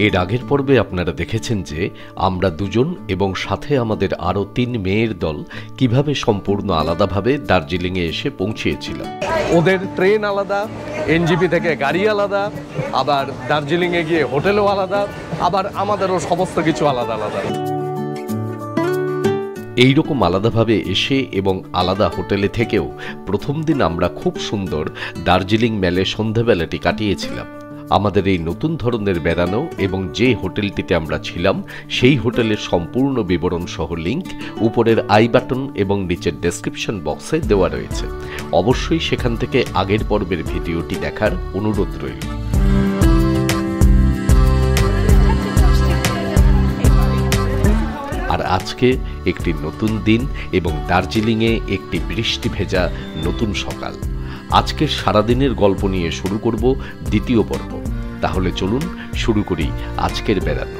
এর আগের পর্বে আপনারা দেখেছেন যে আমরা দুজন এবং সাথে আমাদের আরও ৩ মেয়ের দল কিভাবে সম্পূর্ণ আলাদাভাবে দার্জিলিংয়ে এসে পৌঁছিয়েছিলাম। ওদের ট্রেন আলাদা, এনজিপি থেকে গাড়ি আলাদা, আবার দার্জিলিংয়ে গিয়ে হোটেলও আলাদা, আবার আমাদেরও সমস্ত কিছু আলাদা আলাদা। এইরকম আলাদাভাবে এসে এবং আলাদা হোটেলে থেকেও প্রথম দিন আমরা খুব সুন্দর দার্জিলিং মেলে সন্ধ্যাবেলাটি কাটিয়েছিলাম। আমাদের এই নতুন ধরনের বেড়ানো এবং যে হোটেলটিতে আমরা ছিলাম সেই হোটেলের সম্পূর্ণ বিবরণ সহ লিংক উপরের আই বাটন এবং নিচের ডেসক্রিপশন বক্সে দেওয়া রয়েছে। অবশ্যই সেখান থেকে আগের পর্বের ভিডিওটি দেখার অনুরোধ রইল। আর আজকে একটি নতুন দিন এবং দার্জিলিংয়ে একটি বৃষ্টি ভেজা নতুন সকাল। আজকের সারাদিনের গল্প নিয়ে শুরু করব দ্বিতীয় পর্ব। তাহলে চলুন শুরু করি আজকের বেড়ানো।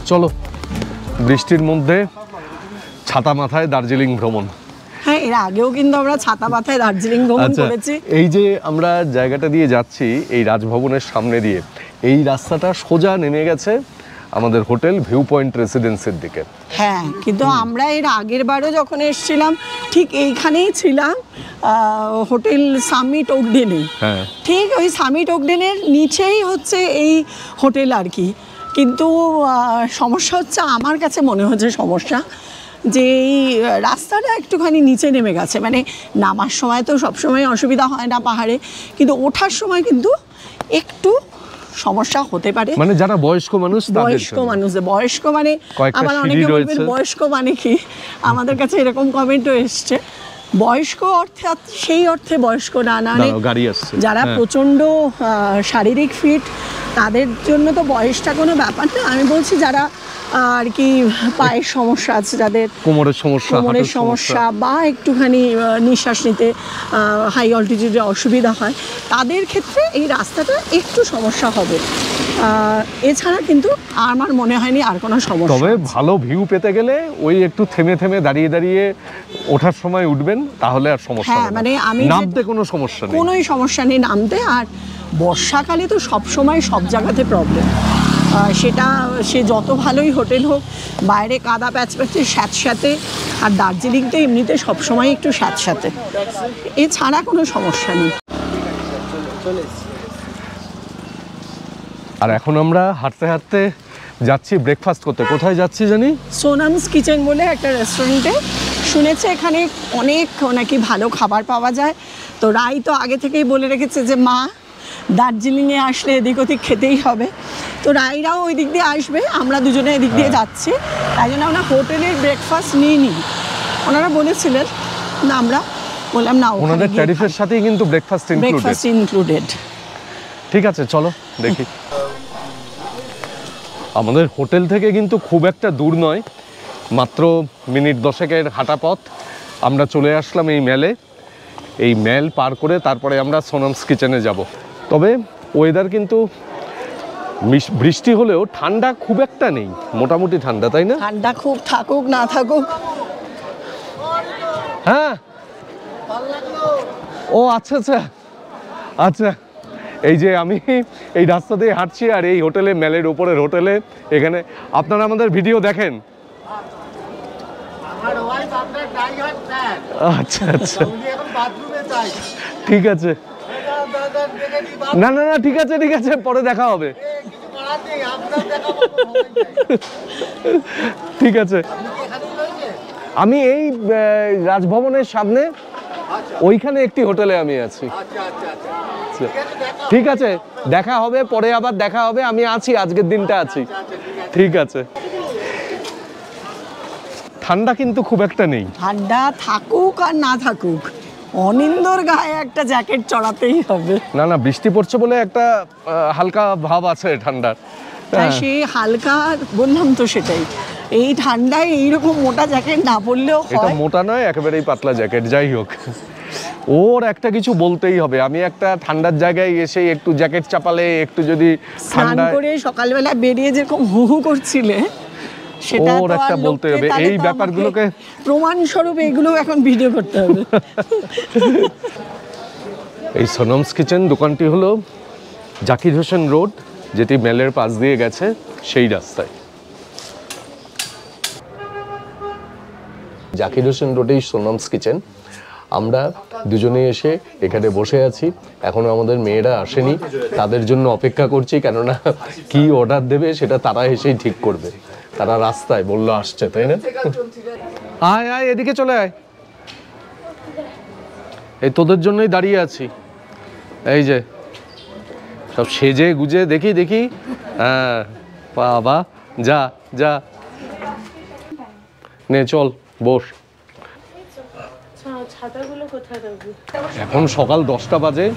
চলো, বৃষ্টির মধ্যে ছাতা মাথায় দার্জিলিং ভ্রমণ। হ্যাঁ, এর আগেও কিন্তু আমরা ছাতা মাথায় দার্জিলিং ভ্রমণ করেছি। এই যে আমরা জায়গাটা দিয়ে যাচ্ছি, এই রাজভবনের সামনে দিয়ে, এই রাস্তাটা সোজা নেমে গেছে আমাদের হোটেল ভিউ পয়েন্ট রেসিডেন্সির দিকে। হ্যাঁ, কিন্তু আমরা এর আগের বারও যখন এসেছিলাম ঠিক এইখানেই ছিলাম, হোটেল সামিট ওকডেনে। হ্যাঁ, ঠিক ওই সামিট ওকডেনের নিচেই হচ্ছে এই হোটেল আর কি। কিন্তু সমস্যা হচ্ছে, আমার কাছে মনে হচ্ছে সমস্যা যে এই রাস্তাটা একটুখানি নিচে নেমে গেছে। মানে নামার সময় তো সবসময় অসুবিধা হয় না পাহাড়ে, কিন্তু ওঠার সময় কিন্তু একটু সমস্যা হতে পারে। মানে যারা বয়স্ক মানুষ, বয়স্ক মানে আবার অনেকে বলবেন বয়স্ক মানে কি, আমাদের কাছে এরকম কমেন্টও এসছে। বয়স্ক অর্থাৎ সেই অর্থে বয়স্ক না, যারা প্রচণ্ড শারীরিক ফিট তাদের জন্য তো বয়সটা কোনো ব্যাপার না। আমি বলছি যারা আর কি পায়ের সমস্যা আছে, যাদের কোমরের সমস্যা বা একটুখানি নিঃশ্বাস নিতে হাই অল্টিটিউডে অসুবিধা হয়, তাদের ক্ষেত্রে এই রাস্তাটা একটু সমস্যা হবে। এছাড়া কিন্তু আমার মনে হয়নি আর কোনো সমস্যা। তবে ভালো ভিউ পেতে গেলে ওই একটু থেমে থেমে দাঁড়িয়ে দাঁড়িয়ে ওঠার সময় উঠবেন, তাহলে আর সমস্যা হবে না। মানে আমি নামতে কোনো সমস্যা নেই নামতে। আর বর্ষাকালে তো সবসময় সব জায়গাতে প্রবলেম, সেটা সে যত ভালোই হোটেল হোক, বাইরে কাদা প্যাচপ্যাচে স্যাঁতস্যাঁতে। আর দার্জিলিং তো এমনিতে সবসময় একটু স্যাঁতস্যাঁতে, এছাড়া কোনো সমস্যা নেই। আর এখন আমরা হাঁটতে হাঁটতে যাচ্ছি ব্রেকফাস্ট করতে। কোথায় যাচ্ছি জানি? সোনামস কিচেন বলে একটা রেস্টুরেন্টে। শুনেছে এখানে অনেক নাকি ভালো খাবার পাওয়া যায়। তো রাই তো আগে থেকেই বলে রেখেছে যে মা দার্জিলিংয়ে আসলে এদিক ওদিক খেতেই হবে। তো রাইরাও ওই দিক দিয়ে আসবে, আমরা দুজনে এদিক দিয়ে যাচ্ছি। তাই জন্য আমরা হোটেলের ব্রেকফাস্ট নিইনি, ওনারা বলেছিলেন। না, আমরা বললাম না, ওনাদের ট্যারিফের সাথেই কিন্তু ব্রেকফাস্ট ইনক্লুডেড। ঠিক আছে, চলো দেখি। আমাদের হোটেল থেকে কিন্তু খুব একটা দূর নয়, মাত্র মিনিট 10-এর হাঁটা পথ। আমরা চলে আসলাম এই মেলে। এই মেল পার করে তারপরে আমরা সোনামস কিচেনে যাব। তবে ওয়েদার কিন্তু বৃষ্টি হলেও ঠান্ডা খুব একটা নেই, মোটামুটি ঠান্ডা, তাই না? ঠান্ডা খুব থাকুক না থাকুক। হ্যাঁ, ও আচ্ছা আচ্ছা আচ্ছা। এই যে আমি এই রাস্তা দিয়ে হাঁটছি আর এই হোটেলে, মেলের উপরের হোটেলে, এখানে আপনারা আমাদের ভিডিও দেখেন। আচ্ছা আচ্ছা, ঠিক আছে। না না না, ঠিক আছে ঠিক আছে, পরে দেখা হবে। ঠিক আছে। আমি এই রাজভবনের সামনে ওইখানে একটি হোটেলে আমি আছি। ঠিক আছে, দেখা হবে পরে, আবার দেখা হবে। আমি আছি, আজকের দিনটা আছি। ঠিক আছে। ঠান্ডা কিন্তু খুব একটা নেই। ঠান্ডা থাকুক আর না থাকুক, অনিন্দর গায়ে একটা জ্যাকেট চড়াতেই হবে। না না, বৃষ্টি পড়ছে বলে একটা হালকা ভাব আছে ঠান্ডার। সেই হালকা বললাম তো, সেটাই। এই ঠান্ডায় এইরকম মোটা জ্যাকেট না পরলেও হয়। এটা মোটা নয়, একেবারেই পাতলা জ্যাকেট। যাই হোক, ওর একটা কিছু বলতেই হবে। আমি একটা ঠান্ডার জায়গায় এসে একটু জ্যাকেট চাপালে, একটু যদি স্নান করে সকালবেলা বেরিয়ে যেরকম হু হু করছিলে, সেটা ওর একটা বলতে হবে, এই ব্যাপারগুলোকে প্রমাণ স্বরূপ এগুলো এখন ভিডিও করতে হবে। এই সোনমস কিচেন দোকানটি হলো জাকির হোসেন রোড, যেটি মেলের পাশ দিয়ে গেছে সেই রাস্তায়। জাকির হোসেন রোডেই সোনমস কিচেন। আমরা দুজনে এসে এখানে বসে আছি, এখনো আমাদের মেয়েরা আসেনি, তাদের জন্য অপেক্ষা করছি, কেননা কি অর্ডার দেবে সেটা তারা এসেই ঠিক করবে। তারা রাস্তায় বললো আসছে, তাই না? আয় আয় এদিকে চলে আয়, এই তোদের জন্যই দাঁড়িয়ে আছি। এই যে সব সেজে গুজে দেখি দেখি, হ্যাঁ বাবা, যা যা নে চল বস। এখন সকাল 10টা বাজে,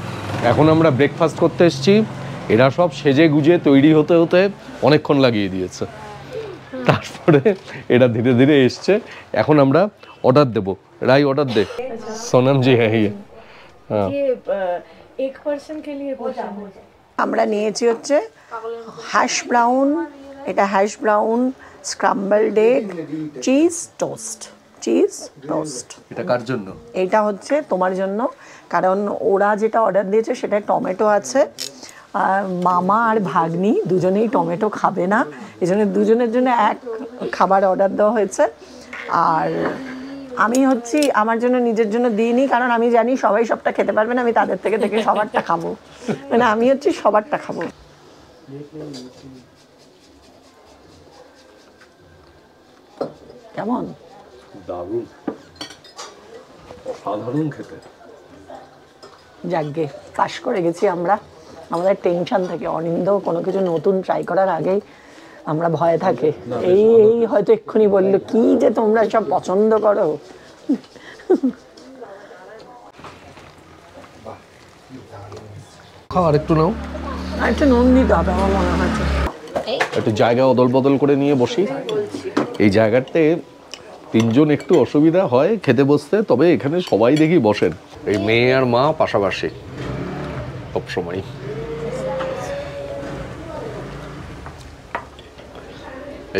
এখন আমরা ব্রেকফাস্ট করতে এসেছি। এরা সব সেজে গুজে তৈরি হতে হতে অনেকক্ষণ লাগিয়ে দিয়েছে, তারপরে এরা ধীরে ধীরে এসছে। এখন আমরা অর্ডার দেব। রাই অর্ডার দে। সোনম জি হ্যাঁ एक पर्सन के लिए আমরা নিয়েছি হচ্ছে হ্যাশ ব্রাউন, এটা hash brown, scrambled egg, cheese toast. Cheese toast এটা কার জন্য? এটা হচ্ছে তোমার জন্য, কারণ ওরা যেটা অর্ডার দিয়েছে সেটা টমেটো আছে। মামা আর ভাগ্নি দুজনেই টমেটো খাবে না, এই জন্য দুজনের জন্য এক খাবার অর্ডার দেওয়া হয়েছে। আর আমি হচ্ছি আমার জন্য, নিজের জন্য দিইনি, কারণ আমি জানি সবাই সবটা খেতে পারবে না, আমি তাদের থেকে থেকে সবারটা খাবো, মানে আমি হচ্ছি সবারটা খাবো। কেমন? দারুণ, সাধারণ খেতে। যাকগে পাস করে গেছি আমরা আমাদের টেনশন থেকে। অনিন্দ কোনো কিছু নতুন ট্রাই করার আগেই আমরা ভয়ে থাকে। এই এই হয়তো এক্ষুনি বললো কি যে তোমরা সব পছন্দ করো। খাওয়ার একটু নাও, একটু নুন দিতে হবে আমার মনে হচ্ছে। একটু জায়গা অদল বদল করে নিয়ে বসি। এই জায়গাতে তিনজন একটু অসুবিধা হয় খেতে বসতে, তবে এখানে সবাই দেখি বসেন, এই মেয়ে আর মা পাশাপাশি সবসময়।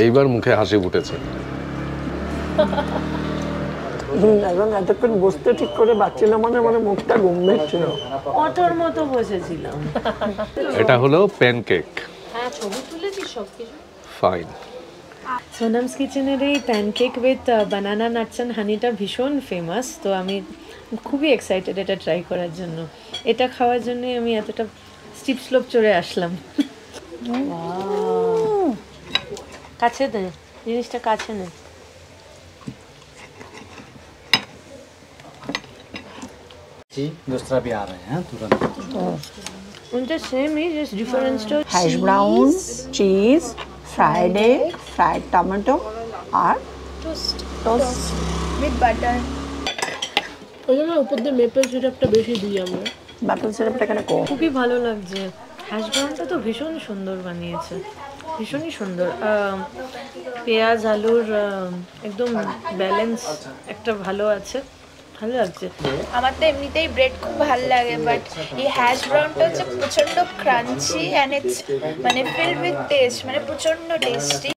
এইবার মুখে হাসি ফুটেছে। এবং এতক্ষণ বসতে ঠিক করে পাচ্ছিল, মানে মানে মুখটা গম্ভীর ছিল, অটোর মতো বসেছিলাম। এটা হলো প্যানকেক। হ্যাঁ ছবি তুলেছি সবকিছু। ফাইন। সোনমস কিচেনের এই pancake with banana nuts and হানিটা ভীষণ ফেমাস, তো আমি খুবই এক্সাইটেড এটা ট্রাই করার জন্য। এটা খাওয়ার জন্য আমি এতটা স্টিপ স্লোপ চড়ে আসলাম। কাছে দে জিনিসটা, কাছে নে। दूसरा भी आ रहे हैं तुरंत। उनका सेम ही, जस्ट डिफरेंस तो hash brown, cheese, fried egg, fried tomato আর টোস্ট টোস্ট উইথ বাটার। ওই জন্য উপর দিয়ে মেপল সিরাপটা বেশি দিই আমরা। মেপল সিরাপটা এখানে কম। খুবই ভালো লাগছে। হ্যাশ ব্রাউনটা তো ভীষণ সুন্দর বানিয়েছে, ভীষণই সুন্দর। পেঁয়াজ আলুর একদম ব্যালেন্স একটা ভালো আছে, ভালো লাগছে। আমার তো এমনিতেই ব্রেড খুব ভালো লাগে, বাট এই হ্যাশ ব্রাউনটা হচ্ছে প্রচন্ড ক্রাঞ্চি অ্যান্ড ইটস মানে ফিল্ড উইথ টেস্ট, মানে প্রচন্ড টেস্টি।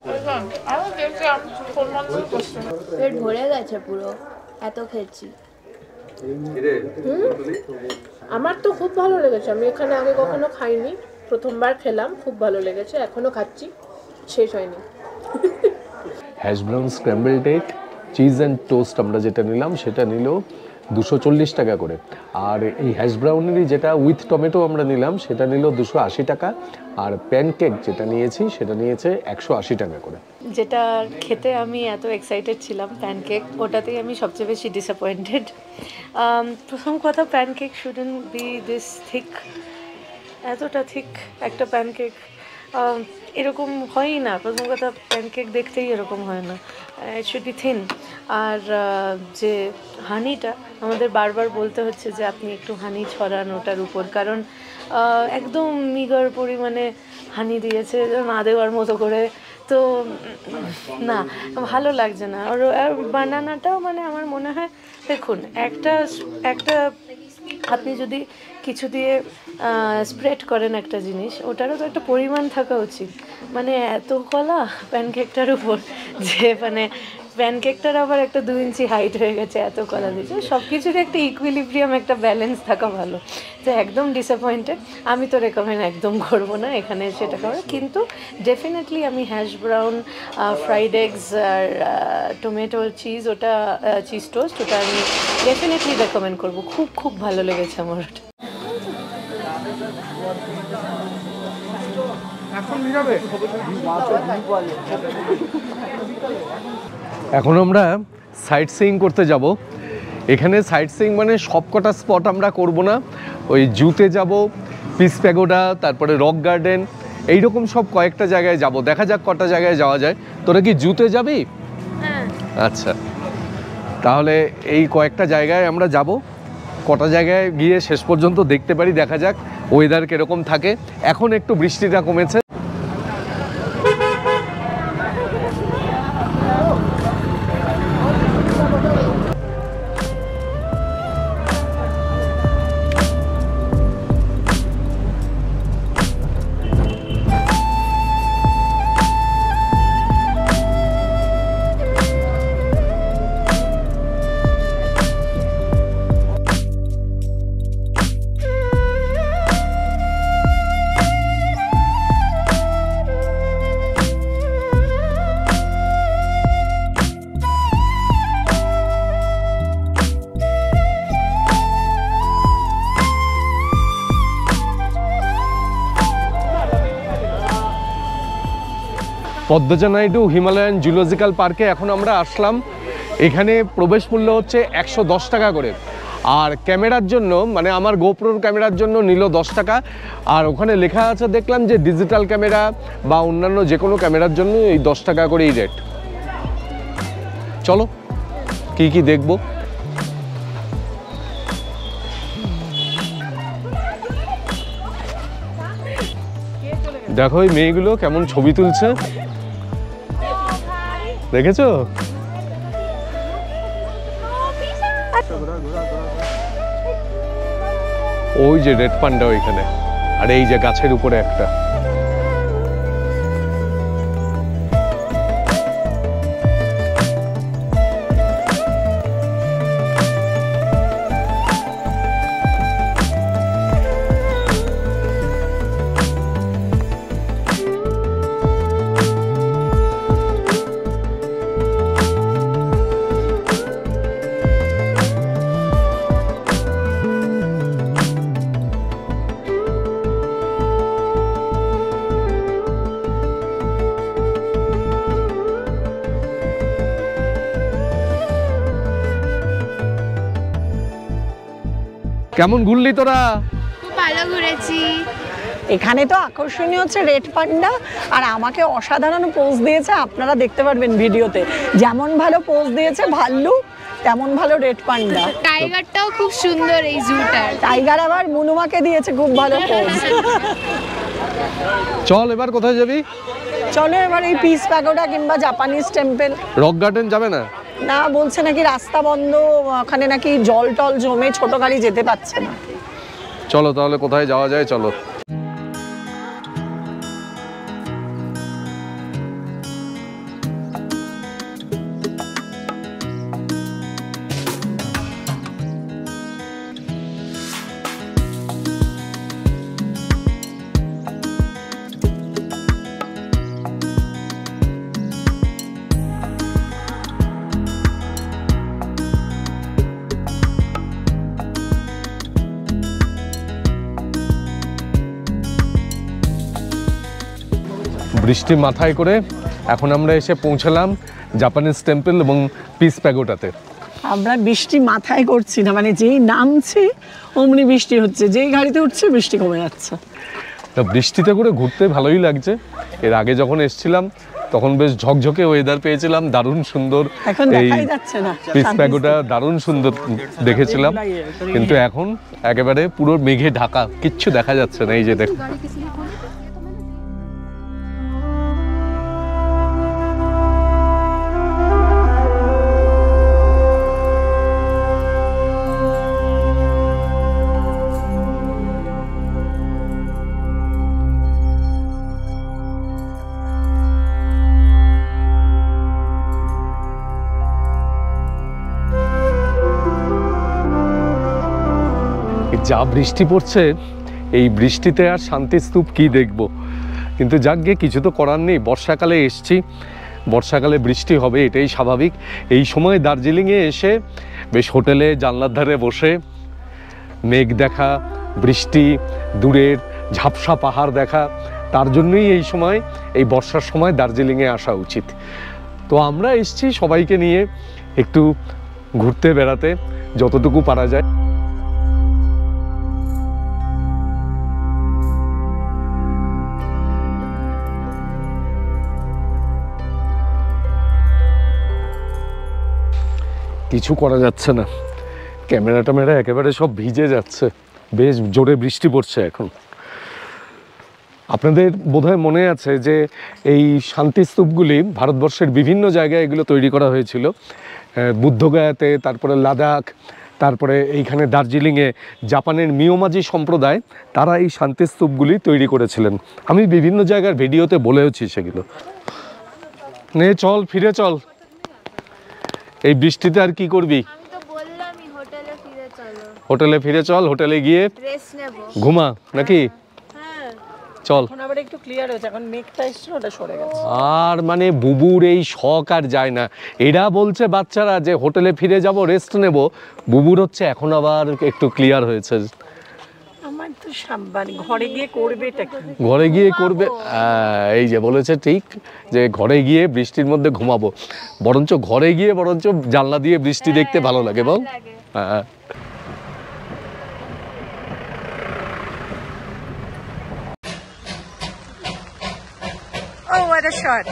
পেট ভরে গেছে পুরো, এত খেয়েছি। আমার তো খুব ভালো লেগেছে, আমি এখানে আগে কখনো খাইনি, প্রথমবার খেলাম, খুব ভালো লেগেছে, এখনো খাচ্ছি, শেষ হয়নি। Hash brown, scrambled egg, cheese and toast আমরা যেটা নিলাম সেটা নিল 240 টাকা করে। আর এই হ্যাশ ব্রাউনেরই যেটা উইথ টমেটো আমরা নিলাম সেটা নিল 280 টাকা। আর প্যানকেক যেটা নিয়েছি সেটা নিয়েছে 180 টাকা করে। যেটা খেতে আমি এত এক্সাইটেড ছিলাম প্যানকেক, ওটাতেই আমি সবচেয়ে বেশি ডিসঅ্যাপয়েন্টেড। প্রথম কথা, pancake shouldn't B this thick, এতটা থিক একটা প্যানকেক এরকম হয়ই না। প্রথম কথা, প্যানকেক দেখতেই এরকম হয় না, ইট শুড বি থিন। আর যে হানিটা আমাদের বারবার বলতে হচ্ছে যে আপনি একটু হানি ছড়ান ওটার উপর, কারণ একদম মিগার পরিমাণে হানি দিয়েছে, না দেওয়ার মতো করে, তো না ভালো লাগছে না। আর বানানাটাও মানে আমার মনে হয়, দেখুন একটা আপনি যদি কিছু দিয়ে স্প্রেড করেন একটা জিনিস, ওটারও তো একটা পরিমাণ থাকা উচিত। মানে এত কলা প্যানকেকটার উপর যে মানে প্যানকেকটার আবার একটা 2 ইঞ্চি হাইট হয়ে গেছে, এত কলা দিয়েছে। সব কিছুর একটা ইকুইলিব্রিয়াম, একটা ব্যালেন্স থাকা ভালো। তো একদম ডিসঅ্যাপয়েন্টেড। আমি তো রেকমেন্ড একদম করবো না এখানে সেটা খাবার, কিন্তু ডেফিনেটলি আমি হ্যাশ ব্রাউন, ফ্রাইড এগস আর টমেটো চিজ, ওটা চিজ টোস্ট, ওটা আমি ডেফিনেটলি রেকমেন্ড করবো। খুব খুব ভালো লেগেছে আমার ওটা। এখন আমরা সাইট সিইং করতে যাব। এখানে সাইট সিইং মানে সবকটা স্পট আমরা করব না, ওই জুতে যাব, পিস প্যাগোডা, তারপরে রক গার্ডেন, এইরকম সব কয়েকটা জায়গায় যাব। দেখা যাক কটা জায়গায় যাওয়া যায়। তোরা কি জুতে যাবি? আচ্ছা, তাহলে এই কয়েকটা জায়গায় আমরা যাব। কটা জায়গায় গিয়ে শেষ পর্যন্ত দেখতে পারি দেখা যাক ওয়েদার কিরকম থাকে। এখন একটু বৃষ্টিটা কমেছে। পদ্মজা নাইডু হিমালয়ান জুলজিক্যাল পার্কে এখন আমরা আসলাম। এখানে প্রবেশ মূল্য হচ্ছে 110 টাকা করে, আর ক্যামেরার জন্য মানে আমার গোপ্রোর ক্যামেরার জন্য নিল 10 টাকা। আর ওখানে লেখা আছে দেখলাম যে ডিজিটাল ক্যামেরা বা অন্যান্য যে কোনো ক্যামেরার জন্য এই 10 টাকা করেই রেট। চলো কি কি দেখবো। দেখো এই মেয়েগুলো কেমন ছবি তুলছে, দেখেছো? ওই যে রেড পান্ডা ওইখানে, আর এই যে গাছের উপরে একটা। কেমন ঘুরলি তোরা? খুব ভালো ঘুরেছি। এখানে তো আকর্ষণীয় হচ্ছে রেড পান্ডা, আর আমাকে অসাধারণ পোজ দিয়েছে, আপনারা দেখতে পারবেন ভিডিওতে। যেমন ভালো পোজ দিয়েছে ভাল্লুক, তেমন ভালো রেড পান্ডা। টাইগারটাও খুব সুন্দর এই জুটার। টাইগার আবার মুনুমাকে দিয়েছে খুব ভালো পোজ। চল এবার কোথায় যাবি? চলো এবার এই পিস প্যাগোডা কিংবা জাপানিজ টেম্পল। রক গার্ডেন যাবে না? না, বলছে নাকি রাস্তা বন্ধ, ওখানে নাকি জল টল জমে ছোট গাড়ি যেতে পারছে না। চলো তাহলে কোথায় যাওয়া যায়, চলো। বৃষ্টি মাথায় করে এখন আমরা এসে পৌঁছালাম জাপানিজ টেম্পল এবং পিস প্যাগোডাতে। আমরা বৃষ্টি মাথায় করছি না, মানে যেই নামছি অমনি বৃষ্টি হচ্ছে, যেই গাড়িতে উঠছে বৃষ্টি কমে যাচ্ছে। তা বৃষ্টিতে করে ঘুরতে ভালোই লাগছে। এর আগে যখন এসেছিলাম তখন বেশ ঝকঝকে ওয়েদার পেয়েছিলাম, দারুণ সুন্দর। এই পিস প্যাগোডা দারুণ সুন্দর দেখেছিলাম, কিন্তু এখন একেবারে পুরো মেঘে ঢাকা, কিচ্ছু দেখা যাচ্ছে না। এই যে দেখো, যা বৃষ্টি পড়ছে, এই বৃষ্টিতে আর শান্তিস্তূপ কি দেখব, কিন্তু যাক গিয়ে কিছু তো করার নেই। বর্ষাকালে এসছি, বর্ষাকালে বৃষ্টি হবে, এটাই স্বাভাবিক। এই সময় দার্জিলিংয়ে এসে বেশ হোটেলে জানলার ধারে বসে মেঘ দেখা, বৃষ্টি, দূরের ঝাপসা পাহাড় দেখা, তার জন্যই এই সময়, এই বর্ষার সময় দার্জিলিংয়ে আসা উচিত। তো আমরা এসছি সবাইকে নিয়ে একটু ঘুরতে বেড়াতে, যতটুকু পারা যায়। কিছু করা যাচ্ছে না, ক্যামেরা ট্যামেরা একেবারে সব ভিজে যাচ্ছে, বেশ জোরে বৃষ্টি পড়ছে এখন। আপনাদের বোধহয় মনে আছে যে এই শান্তিস্তূপগুলি ভারতবর্ষের বিভিন্ন জায়গায় এগুলো তৈরি করা হয়েছিল, বুদ্ধগয়াতে, তারপরে লাদাখ, তারপরে এইখানে দার্জিলিংয়ে জাপানের মিয়োমাজি সম্প্রদায়, তারা এই শান্তিস্তূপগুলি তৈরি করেছিলেন। আমি বিভিন্ন জায়গার ভিডিওতে বলেওছি সেগুলো। নে চল, ফিরে চল, এই বৃষ্টিতে আর কি করবি? হোটেলে ফিরে চল, হোটেলে গিয়ে ঘুমা নাকি? চল। আর মানে বুবুর এই শখ আর যায় না। এরা বলছে বাচ্চারা যে হোটেলে ফিরে যাব, রেস্ট নেব, বুবুর হচ্ছে এখন আবার একটু ক্লিয়ার হয়েছে। ঘরে গিয়ে করবে, এই যে বলেছে ঠিক, যে ঘরে গিয়ে বৃষ্টির মধ্যে ঘুমাবো, বরঞ্চ ঘরে গিয়ে বরঞ্চ জানলা দিয়ে বৃষ্টি দেখতে ভালো লাগে। বল, হ্যাঁ। Oh, what a shot.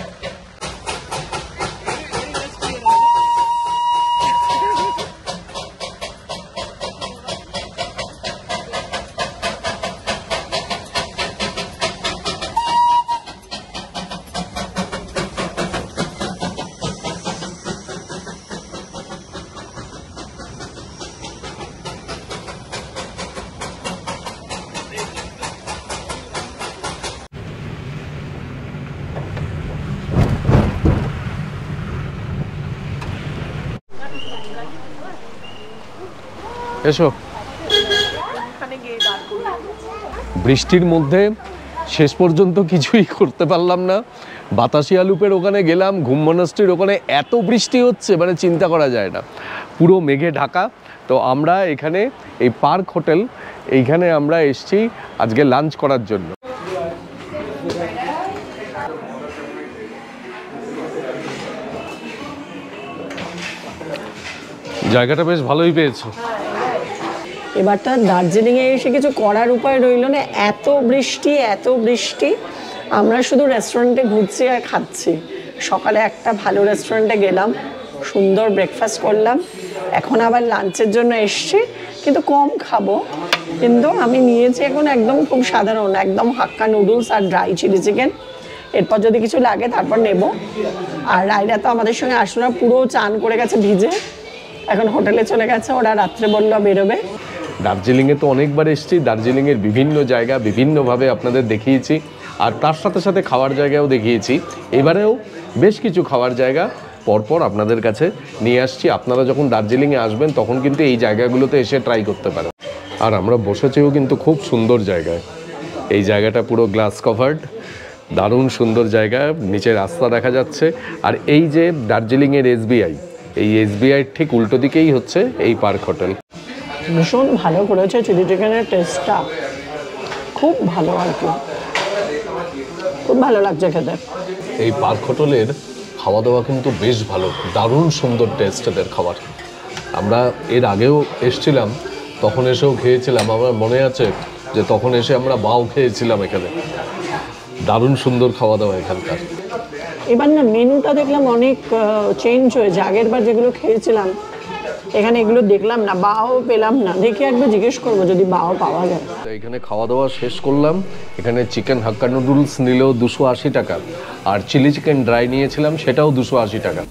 এসো। বৃষ্টির মধ্যে শেষ পর্যন্ত কিছুই করতে পারলাম না। বাতাসিয়া লুপের ওখানে গেলাম, ঘুম মনাস্ট্রির ওখানে এত বৃষ্টি হচ্ছে মানে চিন্তা করা যায় না, পুরো মেঘে ঢাকা। তো আমরা এখানে এই পার্ক হোটেল, এইখানে আমরা এসছি আজকে লাঞ্চ করার জন্য। জায়গাটা বেশ ভালোই পেয়েছো। এবারটা দার্জিলিংয়ে এসে কিছু করার উপায় রইল না, এত বৃষ্টি, এত বৃষ্টি। আমরা শুধু রেস্টুরেন্টে ঘুরছি আর খাচ্ছি। সকালে একটা ভালো রেস্টুরেন্টে গেলাম, সুন্দর ব্রেকফাস্ট করলাম, এখন আবার লাঞ্চের জন্য এসছি, কিন্তু কম খাবো। কিন্তু আমি নিয়েছি এখন একদম খুব সাধারণ, একদম হাক্কা নুডলস আর ড্রাই চিলি চিকেন। এরপর যদি কিছু লাগে তারপর নেব। আর রায়রা তো আমাদের সঙ্গে আসলো না, পুরো চান করে গেছে ভিজে, এখন হোটেলে চলে গেছে। ওরা রাত্রে বললো বেরোবে। দার্জিলিংয়ে তো অনেকবার এসেছি, দার্জিলিংয়ের বিভিন্ন জায়গা বিভিন্নভাবে আপনাদের দেখিয়েছি, আর তার সাথে সাথে খাওয়ার জায়গাও দেখিয়েছি। এবারেও বেশ কিছু খাওয়ার জায়গা পরপর আপনাদের কাছে নিয়ে আসছি। আপনারা যখন দার্জিলিংয়ে আসবেন তখন কিন্তু এই জায়গাগুলোতে এসে ট্রাই করতে পারেন। আর আমরা বসেছিও কিন্তু খুব সুন্দর জায়গায়, এই জায়গাটা পুরো গ্লাস কভার্ড, দারুণ সুন্দর জায়গা, নিচে রাস্তা দেখা যাচ্ছে। আর এই যে দার্জিলিংয়ের এসবিআই, এই এসবিআই ঠিক উল্টো দিকেই হচ্ছে এই পার্ক হোটেল। ভীষণ ভালো করেছে, চিলি চিকেনের টেস্টটা খুব ভালো, আর কি খুব ভালো লাগছে খেতে। এই পার্ক হোটেলের খাওয়া দাওয়া কিন্তু বেশ ভালো, দারুণ সুন্দর টেস্ট এদের খাবার। আমরা এর আগেও এসছিলাম, তখন এসেও খেয়েছিলাম, আমার মনে আছে যে তখন এসে আমরা বাও খেয়েছিলাম এখানে। দারুণ সুন্দর খাওয়া দাওয়া এখানকার। এবার না মেনুটা দেখলাম অনেক চেঞ্জ হয়েছে, আগের বার যেগুলো খেয়েছিলাম এখানে এগুলো দেখলাম না, বাও পেলাম না। দেখি একবার জিজ্ঞেস করবো যদি বাও পাওয়া যায়। এখানে খাওয়া দাওয়া শেষ করলাম। এখানে চিকেন হাক্কা নুডলস নিলেও 280 টাকা, আর চিলি চিকেন ড্রাই নিয়েছিলাম সেটাও 280 টাকা।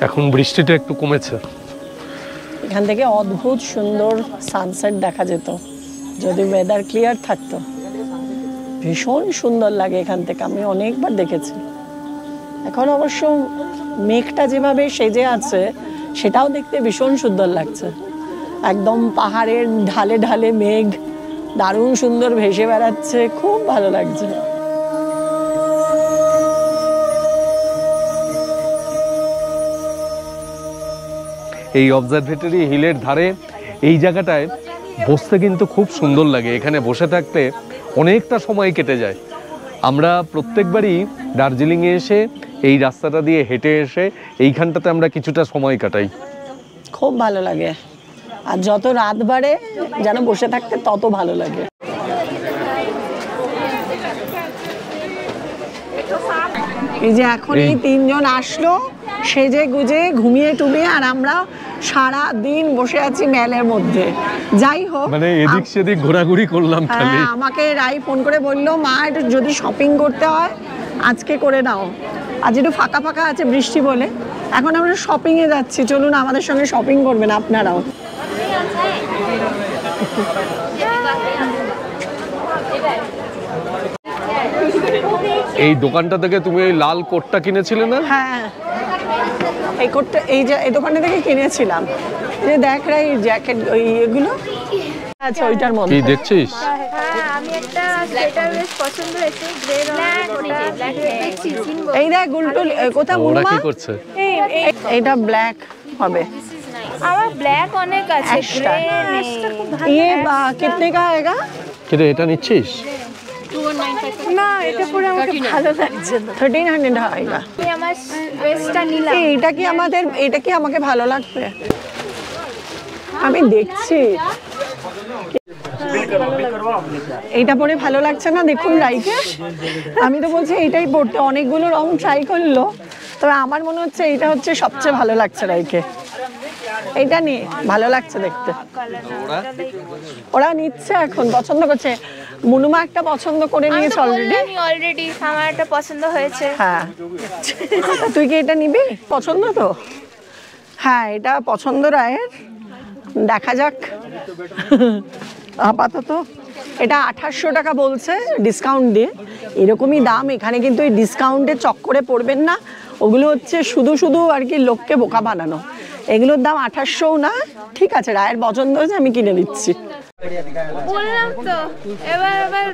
এখন বৃষ্টিটা একটু কমেছে। এখান থেকে অদ্ভুত সুন্দর সানসেট দেখা যেত যদি ওয়েদার ক্লিয়ার থাকতো। ভীষণ সুন্দর লাগে এখান থেকে, আমি অনেকবার দেখেছি। এখন অবশ্য মেঘটা যেভাবে সেজে আছে সেটাও দেখতে ভীষণ সুন্দর লাগছে। একদম পাহাড়ের ঢালে ঢালে মেঘ দারুণ সুন্দর ভেসে বেড়াচ্ছে, খুব ভালো লাগছে। এই অবজারভেটরি হিলের ধারে এই জায়গাটায় বসতে কিন্তু খুব সুন্দর লাগে। এখানে বসে থাকতে অনেকটা সময় কেটে যায়। আমরা প্রত্যেকবারই দার্জিলিংয়ে এসে এই রাস্তাটা দিয়ে হেঁটে এসে এইখানটাতে আমরা কিছুটা সময় কাটাই। খুব ভালো লাগে, আর যত রাত বাড়ে যেন বসে থাকতে তত ভালো লাগে। এই যে এখন এই তিনজন আসলো সেজে গুজে ঘুমিয়ে টুমিয়ে, আর আমরা সারা দিন বসে আছি ম্যালের মধ্যে। যাই হোক, মানে এদিক সেদিক ঘোরাঘুরি করলাম খালি। আমাকে রাই ফোন করে বললো, মা একটু যদি শপিং করতে হয় আজকে করে নাও, আজ একটু ফাঁকা ফাঁকা আছে বৃষ্টি বলে। এখন আমরা শপিংয়ে যাচ্ছি, চলুন আমাদের সঙ্গে শপিং করবেন আপনারাও। এই দোকানটা থেকে তুমি এই লাল কোটটা কিনেছিলে না? হ্যাঁ, এই কোটটা এই দোকানটা থেকে কিনেছিলাম। যে দেখ রে এই জ্যাকেট ওই এগুলো আচ্ছা ওইটার মধ্যে কি দেখছিস? আমি একটা সোয়েটার বেশ পছন্দ হয়েছে, গ্রে রঙের, ওটা দেখছি কিনবো। এই দেখ গুলটুল কোথা মুন্না কি করছে? এইটা ব্ল্যাক হবে। আমার ব্ল্যাক অনেক আছে, গ্রে নেই। ये कितने का आएगा? কিরে এটা নিচ্ছিস? না, এটা পরে আমাকে ভালো লাগছে না। 1300 आएगा। আমি আমার ওয়েস্টটা নিলাম। এটা কি আমাকে ভালো লাগবে? আমি দেখছি এইটা পরে ভালো লাগছে না, দেখুন রাইকে। আমি তো বলছি এইটাই পড়তে, অনেকগুলো রং ট্রাই করলো, তবে আমার মনে হচ্ছে এইটা হচ্ছে সবচেয়ে ভালো লাগছে রাইকে। এইটা নিয়ে ভালো লাগছে দেখতে। ওরা নিচ্ছে এখন, পছন্দ করছে। মুনুমা একটা পছন্দ করে নিয়েছে অলরেডি আমার একটা পছন্দ হয়েছে। হ্যাঁ, তুই কি এটা নিবি? পছন্দ তো? হ্যাঁ, এটা পছন্দ রায়ের, দেখা যাক। আপাতত এটা 2800 টাকা বলছে ডিসকাউন্ট দিয়ে। এরকমই দাম এখানে, কিন্তু এই ডিসকাউন্টের চক্করে পড়বেন না। ওগুলো হচ্ছে শুধু শুধু আর কি লোককে বোকা বানানো। এগুলোর দাম 2800 না। ঠিক আছে, রায়ের পছন্দ হয়েছে, আমি কিনে দিচ্ছি। বললাম তো, এবার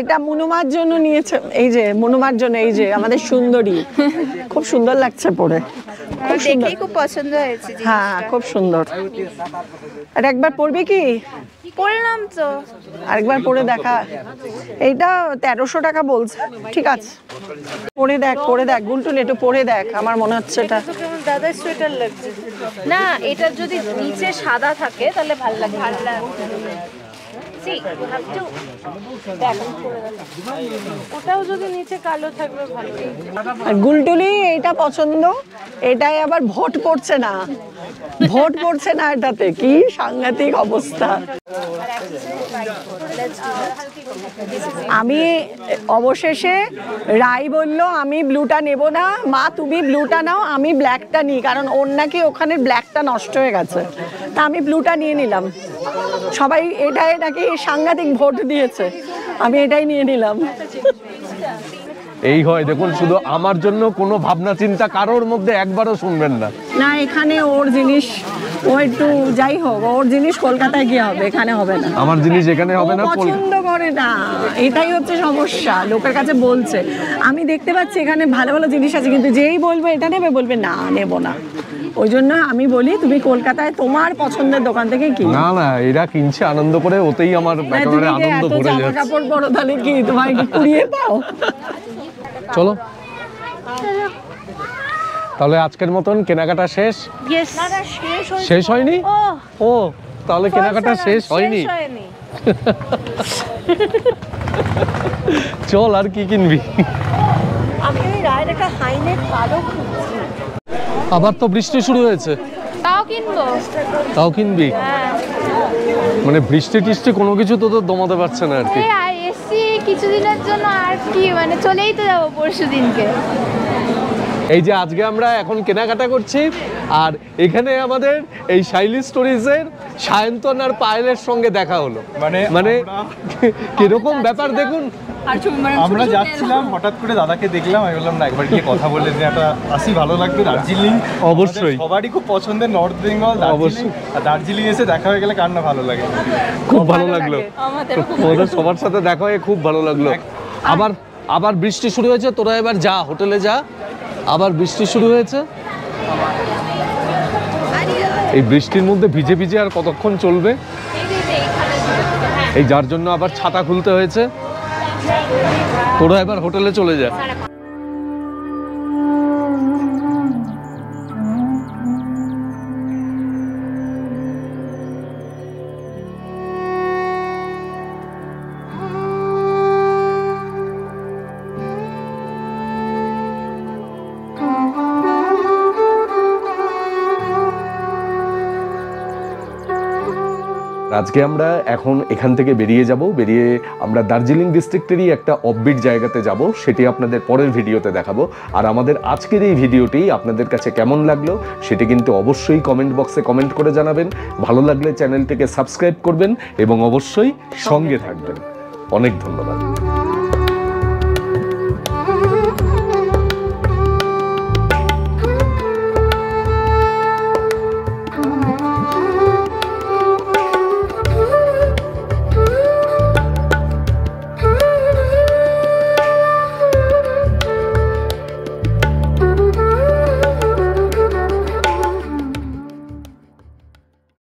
এটা মুনুমার জন্য নিয়েছে। এই যে মুনুমার জন্য, এই যে আমাদের সুন্দরী, খুব সুন্দর লাগছে পরে, খুব সুন্দর, খুব পছন্দ হয়েছে। হ্যাঁ খুব সুন্দর। আর একবার পরবে কি? পরলাম তো, আরেকবার পরে দেখা। এইটা 1300 টাকা বলছে। ঠিক আছে, পরে দেখ গুলটুল, একটু পরে দেখ। আমার মনে হচ্ছে এটা দাদার সোয়েটার লাগছে না। এটা যদি নিচে সাদা থাকে তাহলে ভালো লাগে। ওটাও যদি নিচে কালো থাকবে ভালো। গুলটুলি এইটা পছন্দ, এটাই আবার ভোট পড়ছে না এটাতে। কি সাংঘাতিক অবস্থা। আমি অবশেষে রাই বলল আমি ব্লুটা নেব না, মা তুমি ব্লুটা নাও, আমি ব্ল্যাকটা নিই, কারণ ওর নাকি ওখানে ব্ল্যাকটা নষ্ট হয়ে গেছে। তা আমি ব্লুটা নিয়ে নিলাম। সবাই এটাই নাকি সাংঘাতিক ভোট দিয়েছে, আমি এটাই নিয়ে নিলাম। এই হয় দেখুন, শুধু আমার জন্য কোনো ভাবনা চিন্তা কারোর মধ্যে একবারও শুনবেন না। না, এখানে ওর জিনিস, ও একটু যাই হোক, ওর জিনিস কলকাতায় গিয়ে হবে, এখানে হবে না। আমার জিনিস এখানে হবে না, পছন্দ করে না, এটাই হচ্ছে সমস্যা। লোকের কাছে বলছে, আমি দেখতে পাচ্ছি এখানে ভালো ভালো জিনিস আছে, কিন্তু যেই বলবে এটা নেবে, বলবে না নেব না। ওই জন্য আমি বলি তুমি কলকাতায় তোমার পছন্দের দোকান থেকে কি। না এরা কিনছে আনন্দ করে, ওতেই আমার একেবারে আনন্দ ভরে যাচ্ছে। জামা কাপড় পরো তাহলে কি তোমার কি কুড়িয়ে পাও? চলো তাহলে আজকের মতন কেনাকাটা শেষ। শেষ হয়নি? ও তাহলে কেনাকাটা শেষ হয়নি। চল আর কি কিনবি? আমি রায়ের একটা হাইনেক পালও খুঁজছি। আবার তো বৃষ্টি শুরু হয়েছে। তাও কিনবি? মানে বৃষ্টি টিষ্টি কোনো কিছু তো দমাতে পারছে না আর কি। কিছুদিনের জন্য আর কি, মানে চলেই তো যাবো পরশু দিনকে। এই যে আজকে আমরা এখন কেনাকাটা করছি, আর এখানে আমাদের এই শাইলি স্টোরিজের সায়ন্তন আর পায়েলের সঙ্গে দেখা হলো। মানে কিরকম ব্যাপার দেখুন, আমরা যাচ্ছিলাম হঠাৎ করে দাদাকে দেখলাম, আমি বললাম না একবার গিয়ে কথা বললে যে একটা আসি ভালো লাগবে। দার্জিলিং অবশ্যই সবারই খুব পছন্দের, নর্থ বেঙ্গল অবশ্যই, আর দার্জিলিং এসে দেখা হয়ে গেলে কার না ভালো লাগে। খুব ভালো লাগলো, আমাদের সবার সাথে দেখা হয়ে খুব ভালো লাগলো। আবার বৃষ্টি শুরু হয়েছে, তোরা এবার যা হোটেলে যা, আবার বৃষ্টি শুরু হয়েছে। এই বৃষ্টির মধ্যে ভিজে ভিজে আর কতক্ষণ চলবে, এই যার জন্য আবার ছাতা খুলতে হয়েছে। তোরা এবার হোটেলে চলে যা। আজকে আমরা এখন এখান থেকে বেরিয়ে আমরা দার্জিলিং ডিস্ট্রিক্টেরই একটা অফবিট জায়গাতে যাব, সেটি আপনাদের পরের ভিডিওতে দেখাবো। আর আমাদের আজকের এই ভিডিওটি আপনাদের কাছে কেমন লাগলো সেটি কিন্তু অবশ্যই কমেন্ট বক্সে কমেন্ট করে জানাবেন। ভালো লাগলে চ্যানেলটিকে সাবস্ক্রাইব করবেন এবং অবশ্যই সঙ্গে থাকবেন। অনেক ধন্যবাদ।